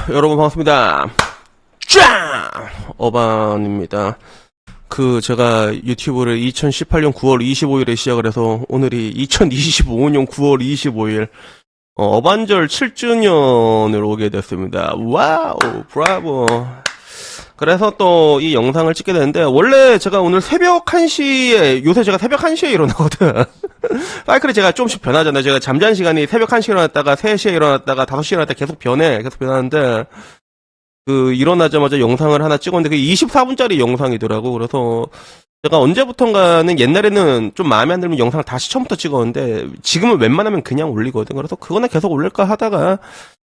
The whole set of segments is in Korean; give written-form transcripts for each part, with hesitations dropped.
여러분 반갑습니다. 쫙! 어반입니다. 제가 유튜브를 2018년 9월 25일에 시작을 해서 오늘이 2025년 9월 25일 어반절 7주년을 오게 됐습니다. 와우, 브라보. 그래서 또 이 영상을 찍게 되는데, 원래 제가 오늘 새벽 1시에, 요새 제가 새벽 1시에 일어나거든. 사이클이 제가 조금씩 변하잖아요. 제가 잠자는 시간이 새벽 1시에 일어났다가 3시에 일어났다가 5시에 일어났다가 계속 변하는데, 일어나자마자 영상을 하나 찍었는데, 그게 24분짜리 영상이더라고. 그래서, 제가 언제부턴가는 옛날에는 좀 마음에 안 들면 영상을 다시 처음부터 찍었는데, 지금은 웬만하면 그냥 올리거든. 그래서 그거나 계속 올릴까 하다가,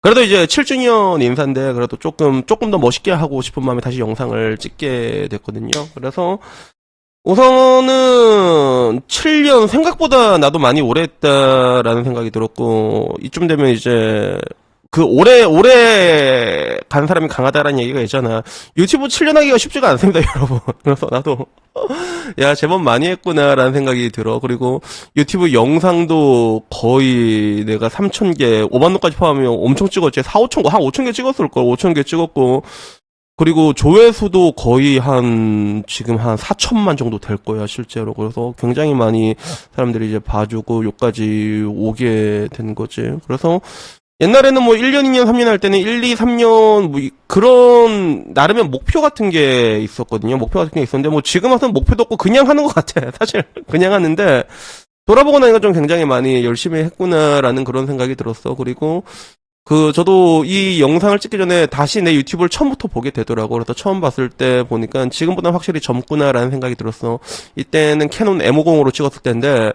그래도 이제 7주년 인사인데, 그래도 조금 더 멋있게 하고 싶은 마음에 다시 영상을 찍게 됐거든요. 그래서, 우선은, 7년 생각보다 나도 많이 오래 했다라는 생각이 들었고, 이쯤 되면 이제, 오래 간 사람이 강하다라는 얘기가 있잖아. 유튜브 7년 하기가 쉽지가 않습니다, 여러분. 그래서 나도, 야, 제법 많이 했구나라는 생각이 들어. 그리고 유튜브 영상도 거의 내가 3,000개, 5만원까지 포함하면 엄청 찍었지. 5,000개, 한 5,000개 찍었을걸. 5,000개 찍었고. 그리고 조회수도 거의 지금 한 4천만 정도 될 거야, 실제로. 그래서 굉장히 많이 사람들이 이제 봐주고, 여기까지 오게 된 거지. 그래서, 옛날에는 뭐 1년, 2년, 3년 할 때는 1, 2, 3년 그런 나름의 목표 같은 게 있었거든요. 목표 같은 게 있었는데 뭐 지금 와서는 목표도 없고 그냥 하는 것 같아. 사실 그냥 하는데 돌아보고 나니까 좀 굉장히 많이 열심히 했구나라는 그런 생각이 들었어. 그리고 저도 이 영상을 찍기 전에 다시 내 유튜브를 처음부터 보게 되더라고. 그래서 처음 봤을 때 보니까 지금보다 확실히 젊구나라는 생각이 들었어. 이때는 캐논 M50으로 찍었을 때인데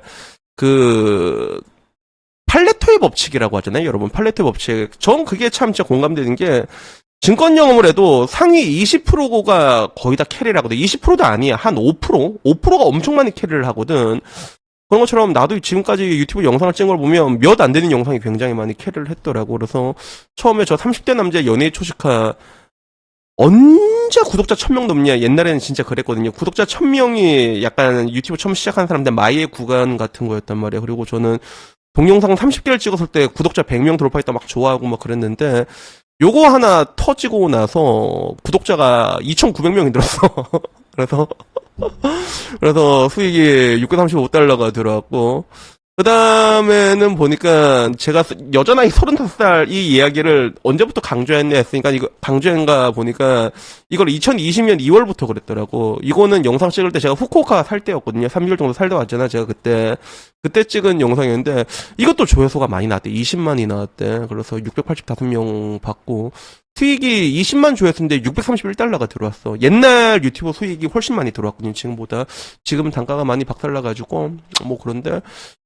팔레토의 법칙이라고 하잖아요, 여러분. 팔레토의 법칙. 전 그게 참 진짜 공감되는 게, 증권 영업을 해도 상위 20%가 거의 다 캐리를 하거든. 20%도 아니야. 한 5%? 5%가 엄청 많이 캐리를 하거든. 그런 것처럼 나도 지금까지 유튜브 영상을 찍은 걸 보면 몇 안 되는 영상이 굉장히 많이 캐리를 했더라고. 그래서 처음에 저 30대 남자 연예인 초식화, 언제 구독자 1000명 넘냐? 옛날에는 진짜 그랬거든요. 구독자 1000명이 약간 유튜브 처음 시작한 사람들 마이의 구간 같은 거였단 말이야. 그리고 저는 동영상 30개를 찍었을 때 구독자 100명 돌파했다 막 좋아하고 막 그랬는데 요거 하나 터지고 나서 구독자가 2,900명이 늘었어. 그래서 수익이 635달러가 들어왔고, 그 다음에는 보니까 제가 여전히 35살 이 이야기를 언제부터 강조했냐 했으니까 이거 강조했는가 보니까 이걸 2020년 2월부터 그랬더라고. 이거는 영상 찍을 때 제가 후쿠오카 살 때였거든요. 3개월 정도 살다 왔잖아. 제가 그때 찍은 영상이었는데 이것도 조회수가 많이 나왔대. 20만이 나왔대. 그래서 685명 받고 수익이 20만 조회수인데 631달러가 들어왔어. 옛날 유튜브 수익이 훨씬 많이 들어왔거든요. 지금보다. 지금 단가가 많이 박살나가지고 뭐 그런데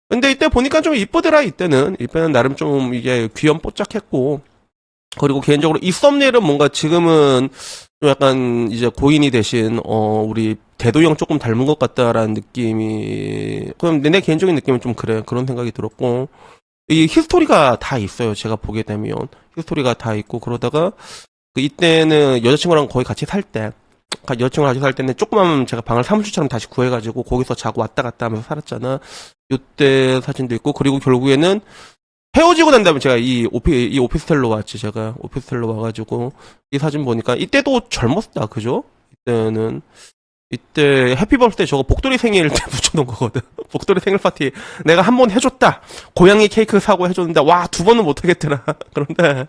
근데 이때 보니까 좀 이쁘더라. 이때는 나름 좀 이게 귀염뽀짝했고, 그리고 개인적으로 이 썸네일은 뭔가 지금은 좀 약간 이제 고인이 대신 우리 대도형 조금 닮은 것 같다라는 느낌이, 그럼 내 개인적인 느낌은 좀 그래. 그런 생각이 들었고, 이 히스토리가 다 있어요. 제가 보게 되면 히스토리가 다 있고, 그러다가 이때는 여자친구랑 거의 같이 살 때, 여자친구랑 같이 살 때는 조그만 제가 방을 사무실처럼 다시 구해가지고 거기서 자고 왔다 갔다 하면서 살았잖아. 요때 사진도 있고, 그리고 결국에는 헤어지고 난 다음에 제가 이 오피스텔로 왔지. 제가 오피스텔로 와가지고 이 사진 보니까 이때도 젊었다. 그죠? 이때 해피 버스데이 저거 복돌이 생일 때 붙여놓은 거거든. 복돌이 생일 파티 내가 한 번 해줬다. 고양이 케이크 사고 해줬는데 와, 2번은 못하겠더라. 그런데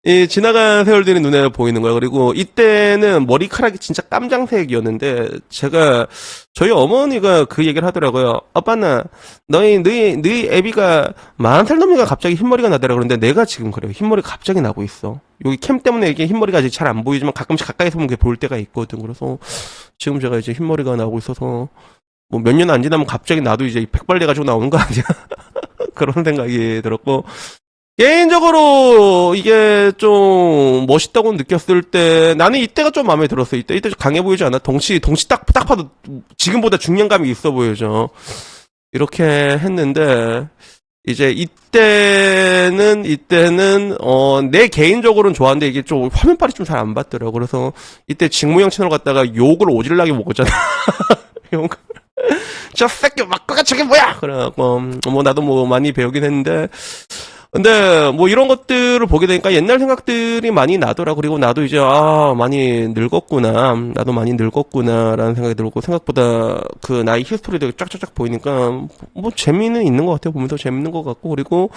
이 지나간 세월들이 눈에 보이는 거야. 그리고 이때는 머리카락이 진짜 깜장색이었는데 저희 어머니가 그 얘기를 하더라고요. 아빠나 너희 애비가 40살 넘으니까 갑자기 흰머리가 나더라. 그런데 내가 지금 그래요. 흰머리가 갑자기 나고 있어. 여기 캠 때문에 이게 흰머리가 아직 잘 안 보이지만 가끔씩 가까이서 보면 그게 보일 때가 있거든. 그래서 지금 제가 이제 흰머리가 나고 있어서 뭐 몇 년 안 지나면 갑자기 나도 이제 백발돼가지고 나오는 거 아니야. 그런 생각이 들었고, 개인적으로 이게 좀 멋있다고 느꼈을 때 나는 이때가 좀 마음에 들었어. 이때 좀 강해 보이지 않아? 덩치 딱 봐도 지금보다 중량감이 있어 보여져. 이렇게 했는데 이제 이때는 내 개인적으로는 좋아하는데 이게 좀 화면빨이 좀 잘 안 받더라고. 그래서 이때 직무형 채널 갔다가 욕을 오질나게 먹었잖아. 저 새끼 막가가 저게 뭐야? 그래갖고 뭐 나도 뭐 많이 배우긴 했는데 근데 뭐 이런 것들을 보게 되니까 옛날 생각들이 많이 나더라. 그리고 나도 이제 많이 늙었구나. 나도 많이 늙었구나라는 생각이 들고 생각보다 그 나이 히스토리도 쫙쫙쫙 보이니까 뭐 재미는 있는 것 같아요. 보면서 재밌는 것 같고 그리고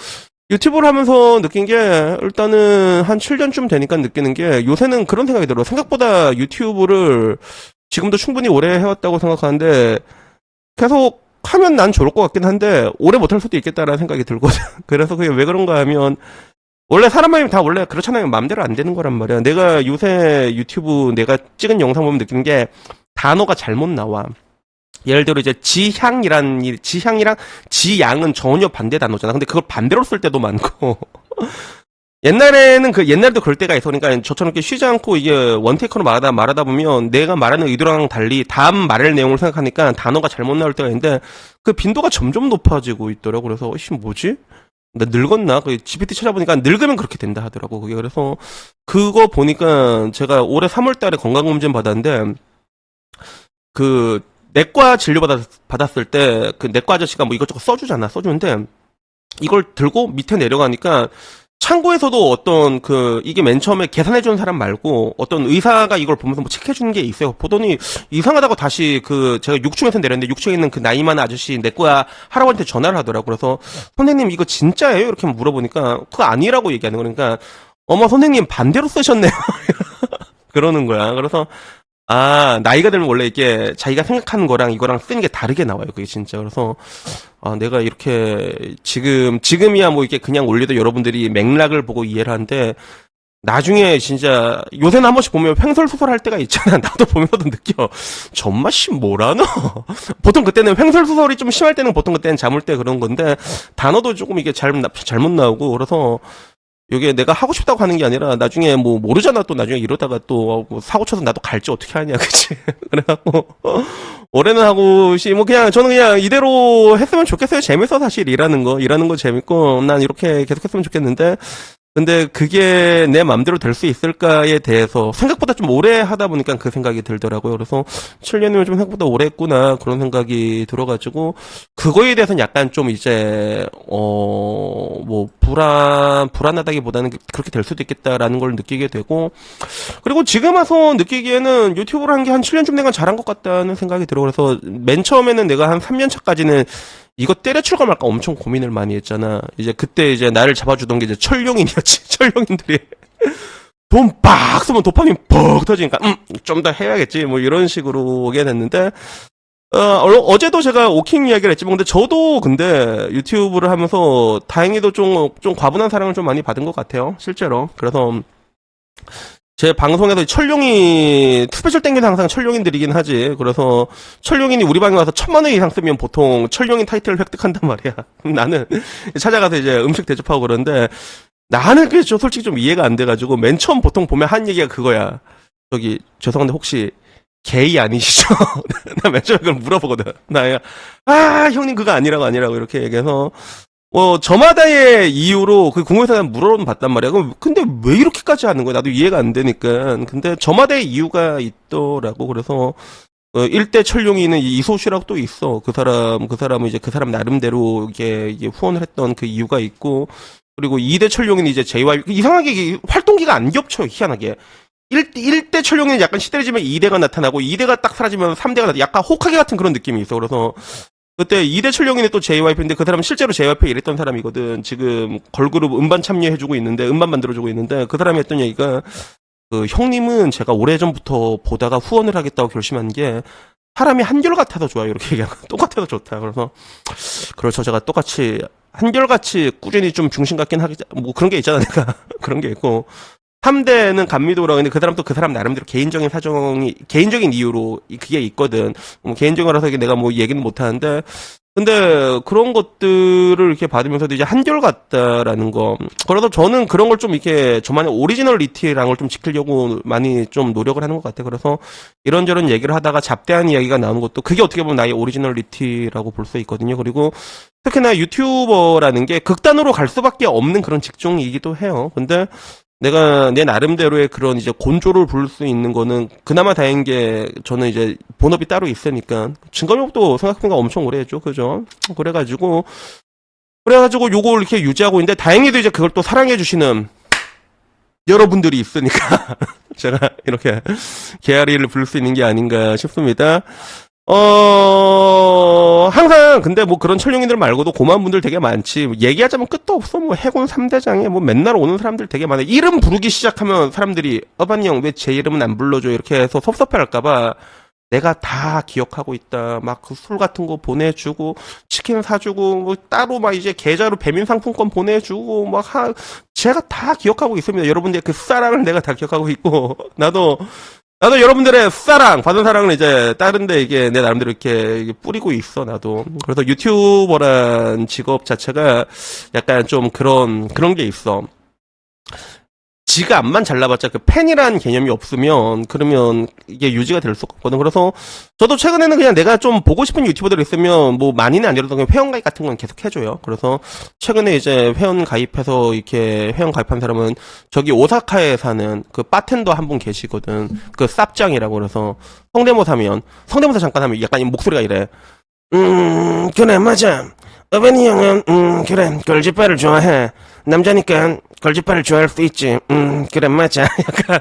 유튜브를 하면서 느낀 게 일단은 한 7년쯤 되니까 느끼는 게 요새는 그런 생각이 들어요. 생각보다 유튜브를 지금도 충분히 오래 해왔다고 생각하는데 계속 하면 난 좋을 것 같긴 한데 오래 못할 수도 있겠다라는 생각이 들거든. 그래서 그게 왜 그런가 하면 원래 사람 마음이 다 원래 그렇잖아요. 마음대로 안 되는 거란 말이야. 내가 요새 유튜브 내가 찍은 영상 보면 느끼는 게 단어가 잘못 나와. 예를 들어 이제 지향이랑 지양은 전혀 반대 단어잖아. 근데 그걸 반대로 쓸 때도 많고 옛날에도 그럴 때가 있어. 그러니까 저처럼 이렇게 쉬지 않고 이게 원테이크로 말하다 보면 내가 말하는 의도랑 달리 다음 말할 내용을 생각하니까 단어가 잘못 나올 때가 있는데 그 빈도가 점점 높아지고 있더라고. 그래서 뭐지? 나 늙었나? 그 GPT 찾아보니까 늙으면 그렇게 된다 하더라고. 그게 그래서 그거 보니까 제가 올해 3월 달에 건강검진 받았는데 그 내과 진료 받았을 때 그 내과 아저씨가 뭐 이것저것 써주는데 이걸 들고 밑에 내려가니까 창고에서도 어떤 이게 맨 처음에 계산해주는 사람 말고 어떤 의사가 이걸 보면서 뭐 체크해주는 게 있어요. 보더니 이상하다고 다시 제가 6층에서 내렸는데 6층에 있는 그 나이 많은 아저씨 내과 할아버지한테 전화를 하더라고. 그래서 선생님 이거 진짜예요? 이렇게 물어보니까 그거 아니라고 얘기하는 거니까 어머 선생님 반대로 쓰셨네요. 그러는 거야. 그래서 나이가 들면 원래 이게 자기가 생각하는 거랑 이거랑 쓰는 게 다르게 나와요. 그게 진짜. 그래서, 내가 이렇게, 지금이야 뭐 이게 그냥 올려도 여러분들이 맥락을 보고 이해를 하는데, 나중에 진짜, 요새는 한 번씩 보면 횡설수설 할 때가 있잖아. 나도 보면서도 느껴. 전마씨 뭐라노? 보통 그때는 횡설수설이 좀 심할 때는 보통 그때는 잠을 때 그런 건데, 단어도 조금 이게 잘못 나오고, 그래서, 이게 내가 하고 싶다고 하는 게 아니라 나중에 뭐 모르잖아. 또 나중에 이러다가 또 사고 쳐서 나도 갈지 어떻게 하냐. 그치? 그래갖고 올해는 뭐 그냥 저는 그냥 이대로 했으면 좋겠어요. 재밌어 사실 일하는 거 재밌고 난 이렇게 계속 했으면 좋겠는데 근데 그게 내 맘대로 될 수 있을까에 대해서 생각보다 좀 오래 하다 보니까 그 생각이 들더라고요. 그래서 7년이면 좀 생각보다 오래 했구나 그런 생각이 들어가지고 그거에 대해서는 약간 좀 이제 뭐 불안하다기보다는 그렇게 될 수도 있겠다라는 걸 느끼게 되고 그리고 지금 와서 느끼기에는 유튜브를 한 게 한 7년쯤 된 건 잘한 것 같다는 생각이 들어. 그래서 맨 처음에는 내가 한 3년 차까지는 이거 때려칠까 말까 엄청 고민을 많이 했잖아. 이제 그때 이제 나를 잡아주던 게 이제 철룡인이었지. 철룡인들이 돈 빡 쓰면 도파민 퍽 터지니까 좀 더 해야겠지. 뭐 이런 식으로 오게 됐는데 어제도 제가 오킹 이야기를 했지만 근데 저도 근데 유튜브를 하면서 다행히도 좀 과분한 사랑을 좀 많이 받은 것 같아요. 실제로. 그래서 제 방송에서 철룡이 스페셜 땡기는 항상 철룡인들이긴 하지. 그래서 철룡인이 우리 방에 와서 1,000만 원 이상 쓰면 보통 철룡인 타이틀을 획득한단 말이야. 나는 찾아가서 이제 음식 대접하고 그러는데 나는 그게 솔직히 좀 이해가 안 돼가지고 맨 처음 보통 보면 한 얘기가 그거야. 저기 죄송한데 혹시 게이 아니시죠? 나 맨 처음에 그걸 물어보거든. 형님 그거 아니라고 이렇게 얘기해서 저마다의 이유로 그 궁금해서 물어는 봤단 말이야. 근데 왜 이렇게까지 하는 거야? 나도 이해가 안 되니까. 근데 저마다의 이유가 있더라고. 그래서 1대 철룡이는 이소시라고 또 있어. 그 사람은 이제 그 사람 나름대로 이게 후원을 했던 그 이유가 있고. 그리고 2대 철룡이는 이제 JYP 이상하게 활동기가 안 겹쳐요. 희한하게. 1대 철룡이는 약간 시들해지면 2대가 나타나고 2대가 딱 사라지면 3대가 나타나고 약간 호카게 같은 그런 느낌이 있어. 그래서 그때 2대 철룡이는 또 JYP인데 그 사람은 실제로 JYP에 일했던 사람이거든. 지금 걸그룹 음반 참여해주고 있는데 음반 만들어주고 있는데 그 사람이 했던 얘기가 형님은 제가 오래전부터 보다가 후원을 하겠다고 결심한 게 사람이 한결같아서 좋아요. 이렇게 얘기하고 똑같아서 좋다. 그래서 그렇죠. 제가 똑같이 한결같이 꾸준히 좀 중심 같긴 하겠 뭐 그런 게 있잖아. 내가 그런 게 있고 3대는 감미도라고 했는데 그 사람도 그 사람 나름대로 개인적인 이유로 그게 있거든. 개인적이라서 내가 뭐 얘기는 못 하는데 근데 그런 것들을 이렇게 받으면서도 이제 한결같다라는 거. 그래서 저는 그런 걸 좀 이렇게 저만의 오리지널리티랑을 좀 지키려고 많이 좀 노력을 하는 것 같아요. 그래서 이런저런 얘기를 하다가 잡대한 이야기가 나오는 것도 그게 어떻게 보면 나의 오리지널리티라고 볼 수 있거든요. 그리고 특히나 유튜버라는 게 극단으로 갈 수밖에 없는 그런 직종이기도 해요. 근데 내가 내 나름대로의 그런 이제 곤조를 부를 수 있는 거는 그나마 다행인 게 저는 이제 본업이 따로 있으니까 증거명도 생각해보니까 엄청 오래 했죠. 그죠? 그래가지고 그래가지고 요걸 이렇게 유지하고 있는데, 다행히도 이제 그걸 또 사랑해주시는 여러분들이 있으니까, 제가 이렇게 개아리를 부를 수 있는 게 아닌가 싶습니다. 항상, 근데 뭐 그런 철룡이들 말고도 고마운 분들 되게 많지. 얘기하자면 끝도 없어. 뭐 해군 3대장에 뭐 맨날 오는 사람들 되게 많아. 이름 부르기 시작하면 사람들이, 어반이 형 왜 제 이름은 안 불러줘? 이렇게 해서 섭섭해 할까봐 내가 다 기억하고 있다. 막 그 술 같은 거 보내주고, 치킨 사주고, 뭐 따로 막 이제 계좌로 배민 상품권 보내주고, 제가 다 기억하고 있습니다. 여러분들의 그 사랑을 내가 다 기억하고 있고, 나도 여러분들의 사랑, 받은 사랑을 이제 다른데 이게 내 나름대로 이렇게 뿌리고 있어, 나도. 그래서 유튜버란 직업 자체가 약간 좀 그런 게 있어. 지가 앞만 잘나봤자 그 팬이란 개념이 없으면 그러면 이게 유지가 될 수가 없거든. 그래서 저도 최근에는 그냥 내가 좀 보고 싶은 유튜버들 있으면 뭐 많이는 아니라도 그냥 회원가입 같은 건 계속 해줘요. 그래서 최근에 이제 회원 가입해서 이렇게 회원 가입한 사람은 저기 오사카에 사는 그 바텐더 한 분 계시거든. 그 쌉짱이라고. 그래서 성대모사 잠깐 하면 약간 목소리가 이래. 그래 맞아. 어벤이 형은 그래 걸짓발을 좋아해. 남자니까 걸짓발을 좋아할 수 있지. 그래 맞아. 약간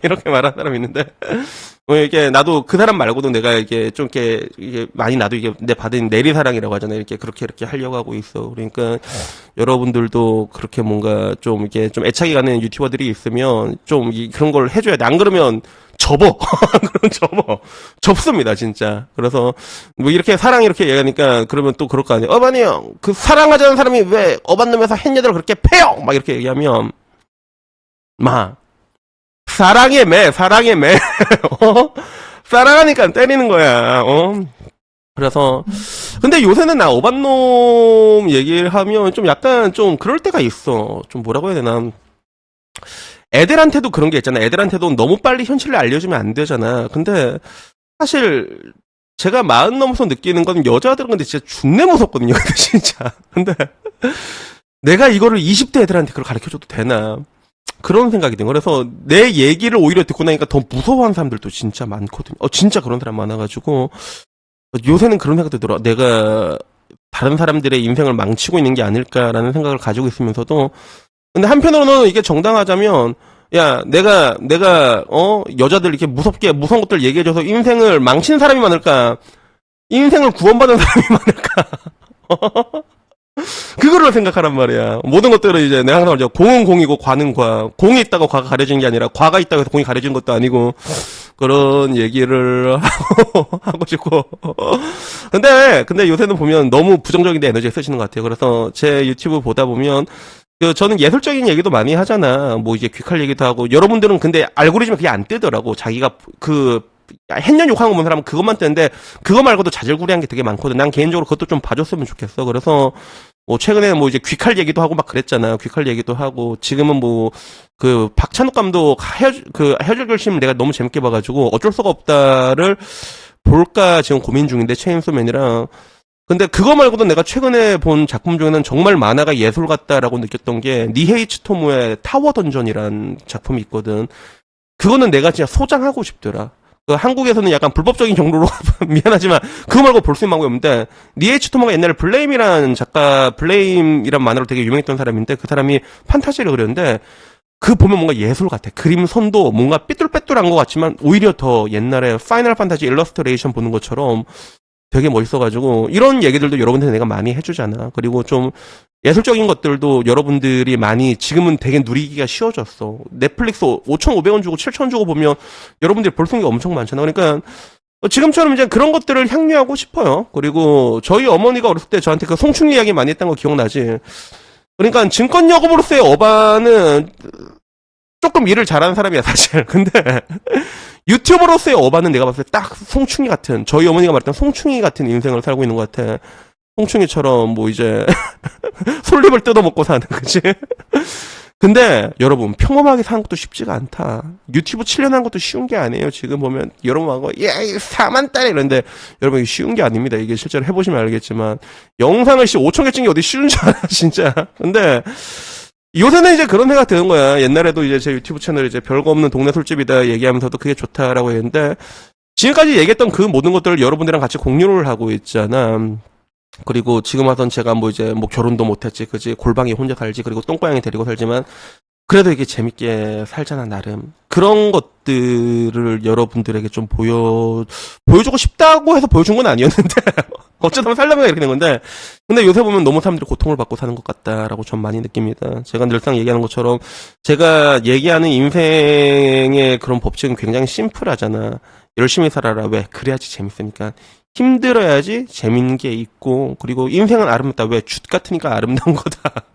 이렇게 말하는 사람이 있는데 이게 나도 그 사람 말고도 내가 이게 좀 이게 많이 나도 이게 내 받은 내리사랑이라고 하잖아요. 이렇게 그렇게 하려고 하고 있어. 그러니까 여러분들도 그렇게 뭔가 좀 이게 좀 애착이 가는 유튜버들이 있으면 좀 그런 걸 해줘야 돼. 안 그러면 접어. 그럼 접습니다, 진짜. 그래서, 뭐, 이렇게 사랑 이렇게 얘기하니까, 그러면 또 그럴 거 아니에요. 어반이 형, 그 사랑하자는 사람이 왜 어반놈에서 햇녀들을 그렇게 패요! 막 이렇게 얘기하면, 사랑에 매. 사랑하니까 때리는 거야, 그래서, 근데 요새는 나 어반놈 얘기를 하면 좀 약간 좀 그럴 때가 있어. 좀 뭐라고 해야 되나. 애들한테도 그런 게 있잖아. 애들한테도 너무 빨리 현실을 알려주면 안 되잖아. 근데 사실 제가 40 넘어서 느끼는 건 여자들은 근데 진짜 존내 무섭거든요. 진짜. 근데 내가 이거를 20대 애들한테 그걸 가르쳐줘도 되나. 그런 생각이 든 거예요. 그래서 내 얘기를 오히려 듣고 나니까 더 무서워하는 사람들도 진짜 많거든요. 진짜 그런 사람 많아가지고 요새는 그런 생각도 들어. 내가 다른 사람들의 인생을 망치고 있는 게 아닐까라는 생각을 가지고 있으면서도 근데 한편으로는 이게 정당하자면 야 내가 여자들 이렇게 무서운 것들 얘기해줘서 인생을 망친 사람이 많을까 인생을 구원받은 사람이 많을까 그거를 생각하란 말이야. 모든 것들은 이제 내가 항상 말하죠. 공은 공이고 과는 과. 공이 있다고 과가 가려지는 게 아니라 과가 있다고 해서 공이 가려지는 것도 아니고 그런 얘기를 하고 싶고. 근데 요새는 보면 너무 부정적인 데 에너지를 쓰시는 것 같아요. 그래서 제 유튜브 보다 보면 저는 예술적인 얘기도 많이 하잖아. 뭐 이제 귀칼 얘기도 하고 여러분들은 근데 알고리즘에 그게 안 뜨더라고. 자기가 햇년 욕하는 거 보는 사람은 그것만 뜨는데 그거 말고도 자질구레한 게 되게 많거든. 난 개인적으로 그것도 좀 봐줬으면 좋겠어. 그래서 뭐 최근에 뭐 이제 귀칼 얘기도 하고 막 그랬잖아. 귀칼 얘기도 하고 지금은 뭐 그 박찬욱 감독 해줄 결심 내가 너무 재밌게 봐가지고 어쩔 수가 없다를 볼까 지금 고민 중인데 체인소맨이랑. 근데 그거 말고도 내가 최근에 본 작품 중에는 정말 만화가 예술 같다라고 느꼈던 게 니헤이치 토모의 타워 던전이란 작품이 있거든. 그거는 내가 진짜 소장하고 싶더라. 한국에서는 약간 불법적인 경로로 미안하지만 그거 말고 볼 수 있는 방법이 없는데 니에이치 토모가 옛날에 블레임이라는 만화로 되게 유명했던 사람인데 그 사람이 판타지를 그렸는데 그 보면 뭔가 예술 같아. 그림 선도 뭔가 삐뚤빼뚤한 것 같지만 오히려 더 옛날에 파이널 판타지 일러스트레이션 보는 것처럼 되게 멋있어가지고 이런 얘기들도 여러분들한테 내가 많이 해주잖아. 그리고 좀 예술적인 것들도 여러분들이 많이 지금은 되게 누리기가 쉬워졌어. 넷플릭스 5,500원 주고 7,000원 주고 보면 여러분들이 볼 수 있는 게 엄청 많잖아. 그러니까 지금처럼 이제 그런 것들을 향유하고 싶어요. 그리고 저희 어머니가 어렸을 때 저한테 그 송충이 이야기 많이 했던 거 기억나지? 그러니까 증권여고로서의 어반은 조금 일을 잘하는 사람이야 사실. 근데 유튜버로서의 어반은 내가 봤을 때 딱 송충이 같은 저희 어머니가 말했던 송충이 같은 인생을 살고 있는 것 같아. 송충이처럼 뭐 이제 솔잎을 뜯어먹고 사는 거지. 근데 여러분 평범하게 사는 것도 쉽지가 않다. 유튜브 7년 한 것도 쉬운 게 아니에요. 지금 보면 여러분하고 야 4만 달에 이런데 여러분 이게 쉬운 게 아닙니다. 이게 실제로 해보시면 알겠지만 영상을 5,000개 찍는 게 어디 쉬운 줄 알아 진짜. 근데 요새는 이제 그런 생각 드는 거야. 옛날에도 이제 제 유튜브 채널 이제 별거 없는 동네 술집이다 얘기하면서도 그게 좋다라고 했는데 지금까지 얘기했던 그 모든 것들을 여러분들이랑 같이 공유를 하고 있잖아. 그리고 지금 와선 제가 뭐 이제 뭐 결혼도 못했지, 그지? 골방에 혼자 살지, 그리고 똥고양이 데리고 살지만, 그래도 이게 재밌게 살잖아, 나름. 그런 것들을 여러분들에게 좀 보여주고 싶다고 해서 보여준 건 아니었는데, 어쩌다 보면 살려면 이렇게 된 건데, 근데 요새 보면 너무 사람들이 고통을 받고 사는 것 같다라고 전 많이 느낍니다. 제가 늘상 얘기하는 것처럼, 제가 얘기하는 인생의 그런 법칙은 굉장히 심플하잖아. 열심히 살아라. 왜? 그래야지 재밌으니까. 힘들어야지 재밌는 게 있고, 그리고 인생은 아름답다. 왜? 죗 같으니까 아름다운 거다.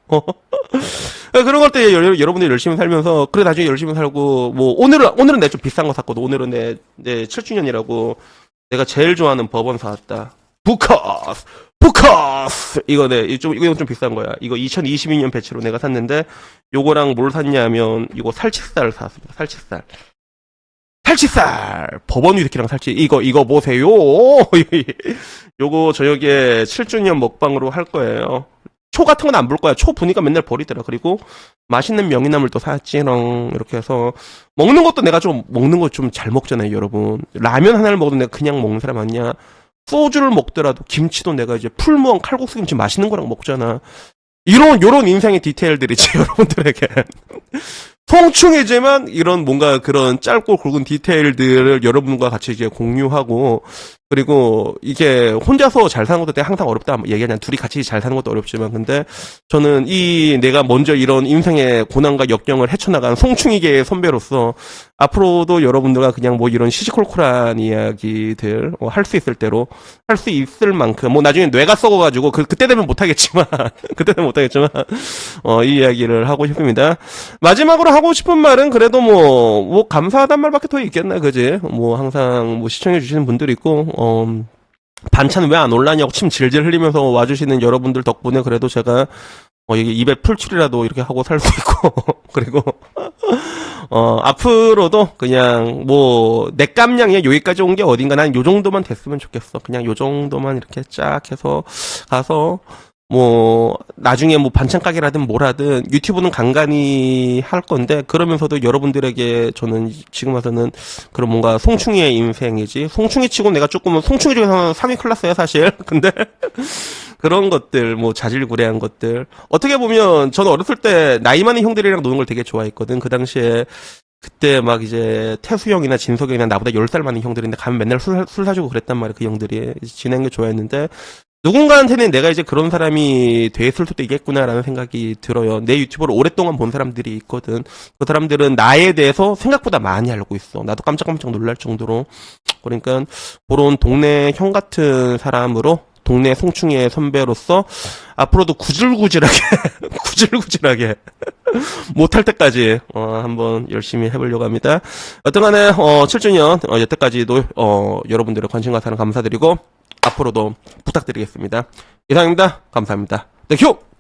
그런 것들 여러분들이 열심히 살면서, 그래, 나중에 열심히 살고, 뭐, 오늘은 내가 좀 비싼 거 샀거든. 오늘은 내 7주년이라고 내가 제일 좋아하는 버번 사왔다. 부커스! 이건 좀 비싼 거야. 이거 2022년 배치로 내가 샀는데, 요거랑 뭘 샀냐면, 이거 살치살 샀습니다. 살치살! 버번 위스키랑 살치, 이거 보세요! 요거 저녁에 7주년 먹방으로 할 거예요. 초 같은 건 안 볼 거야. 초 보니까 맨날 버리더라. 그리고 맛있는 명이나물도 샀지롱. 이렇게 해서 먹는 것도 내가 좀 먹는 거 좀 잘 먹잖아요, 여러분. 라면 하나를 먹어도 내가 그냥 먹는 사람 아니야. 소주를 먹더라도 김치도 내가 이제 풀무원 칼국수 김치 맛있는 거랑 먹잖아. 요런 인생의 디테일들이지, 여러분들에게. 성충이지만 이런 뭔가 그런 짧고 굵은 디테일들을 여러분과 같이 이제 공유하고, 그리고 이게 혼자서 잘 사는 것도 내가 항상 어렵다 얘기하냐. 둘이 같이 잘 사는 것도 어렵지만, 근데 저는 내가 먼저 이런 인생의 고난과 역경을 헤쳐나간 송충이계의 선배로서 앞으로도 여러분들과 그냥 뭐 이런 시시콜콜한 이야기들 할 수 있을 대로 할 수 있을 만큼, 뭐 나중에 뇌가 썩어가지고 그때 되면 못하겠지만 이 이야기를 하고 싶습니다. 마지막으로 하고 싶은 말은 그래도 뭐 감사하단 말밖에 더 있겠나, 그지? 뭐 항상 뭐 시청해주시는 분들 있고, 반찬 왜 안 올라냐고 침 질질 흘리면서 와주시는 여러분들 덕분에 그래도 제가 이게 입에 풀칠이라도 이렇게 하고 살 수 있고, 그리고 앞으로도 그냥 뭐 내 깜냥이 여기까지 온 게 어딘가, 난 요 정도만 됐으면 좋겠어. 그냥 요 정도만 이렇게 쫙 해서 가서 뭐 나중에 뭐 반찬 가게라든 뭘 하든 유튜브는 간간히 할 건데, 그러면서도 여러분들에게 저는 지금 와서는 그런 뭔가 송충이의 인생이지, 송충이 치고 내가 조금은 송충이 중에서는 3위 클래스야 사실. 근데 그런 것들, 뭐 자질구레한 것들, 어떻게 보면 저는 어렸을 때 나이 많은 형들이랑 노는 걸 되게 좋아했거든. 그 당시에 그때 막 이제 태수 형이나 진석이 형이나 나보다 10살 많은 형들인데 가면 맨날 술 사주고 그랬단 말이야. 그 형들이 지내는 게 좋아했는데, 누군가한테는 내가 이제 그런 사람이 됐을 수도 있겠구나라는 생각이 들어요. 내 유튜브를 오랫동안 본 사람들이 있거든. 그 사람들은 나에 대해서 생각보다 많이 알고 있어. 나도 깜짝깜짝 놀랄 정도로. 그러니까 그런 동네 형 같은 사람으로, 동네 송충이의 선배로서 앞으로도 구질구질하게 못할 때까지 한번 열심히 해보려고 합니다. 여튼간에 7주년 여태까지도 여러분들의 관심과 사랑 감사드리고 앞으로도 부탁드리겠습니다. 이상입니다. 감사합니다. 땡큐!